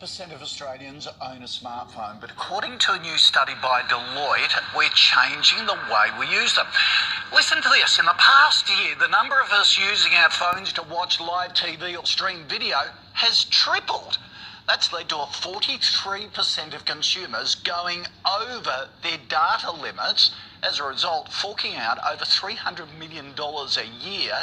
40% of Australians own a smartphone, but according to a new study by Deloitte, we're changing the way we use them. Listen to this. In the past year, the number of us using our phones to watch live TV or stream video has tripled. That's led to a 43% of consumers going over their data limits, as a result forking out over $300 million a year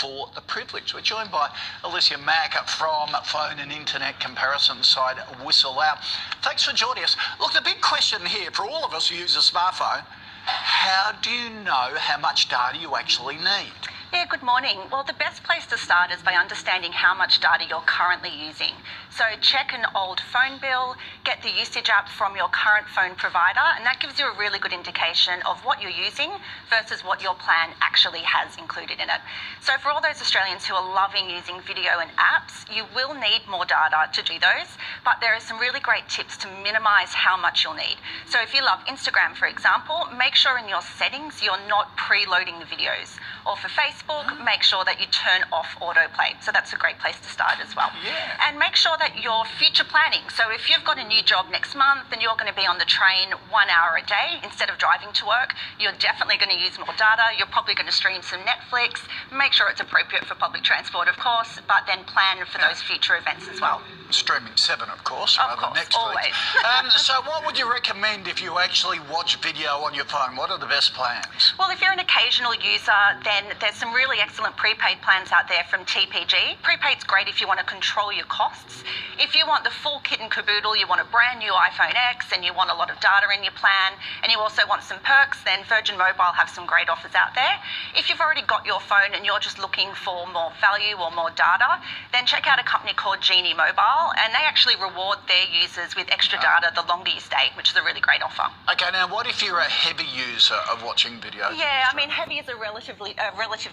for the privilege. We're joined by Alicia Mack from phone and internet comparison site WhistleOut. Thanks for joining us. Look, the big question here for all of us who use a smartphone, how do you know how much data you actually need? Yeah, good morning. Well, the best place to start is by understanding how much data you're currently using. So check an old phone bill, get the usage app from your current phone provider, and that gives you a really good indication of what you're using versus what your plan actually has included in it. So for all those Australians who are loving using video and apps, you will need more data to do those, but there are some really great tips to minimise how much you'll need. So if you love Instagram, for example, make sure in your settings you're not preloading the videos. Or for Facebook, make sure that you turn off autoplay. So that's a great place to start as well. Yeah. And make sure that you're future planning. So if you've got a new job next month and you're going to be on the train 1 hour a day instead of driving to work, you're definitely going to use more data. You're probably going to stream some Netflix. Make sure it's appropriate for public transport, of course, but then plan for those future events as well. Streaming 7, of course, Of rather than course, Netflix. always. So what would you recommend if you actually watch video on your phone? What are the best plans? Well, if you're an occasional user, then there's some really excellent prepaid plans out there from TPG. Prepaid's great if you want to control your costs. If you want the full kit and caboodle, you want a brand new iPhone X and you want a lot of data in your plan, and you also want some perks, then Virgin Mobile have some great offers out there. If you've already got your phone and you're just looking for more value or more data, then check out a company called Genie Mobile, and they actually reward their users with extra data the longer you stay, which is a really great offer. Okay, now what if you're a heavy user of watching videos? Yeah, I mean, heavy is a relative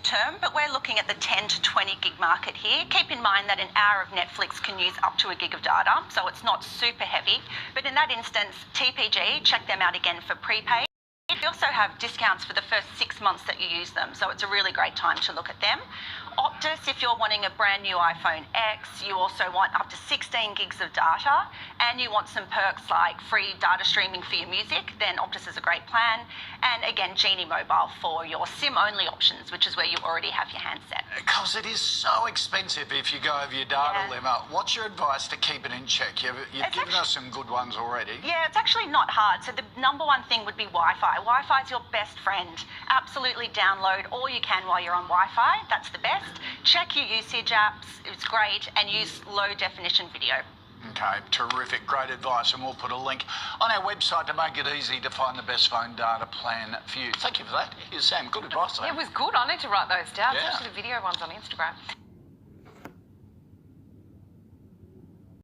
term, but we're looking at the 10 to 20 gig market here. Keep in mind that an hour of Netflix can use up to a gig of data, so it's not super heavy. But in that instance, TPG, check them out again for prepaid. We also have discounts for the first 6 months that you use them, so it's a really great time to look at them. Optus, if you're wanting a brand new iPhone X, you also want up to 16 gigs of data, and you want some perks like free data streaming for your music, then Optus is a great plan. And again, Genie Mobile for your SIM-only options, which is where you already have your handset. Because it is so expensive if you go over your data limit. What's your advice to keep it in check? You've given us some good ones already. Yeah, it's actually not hard. So the number one thing would be Wi-Fi. Wi-Fi is your best friend. Absolutely download all you can while you're on Wi-Fi. That's the best. Check your usage apps. It's great. And use low definition video. Okay, terrific, great advice, and we'll put a link on our website to make it easy to find the best phone data plan for you. Thank you for that. Here's Sam, good advice. It was good. I need to write those down, Yeah. especially the video ones on Instagram.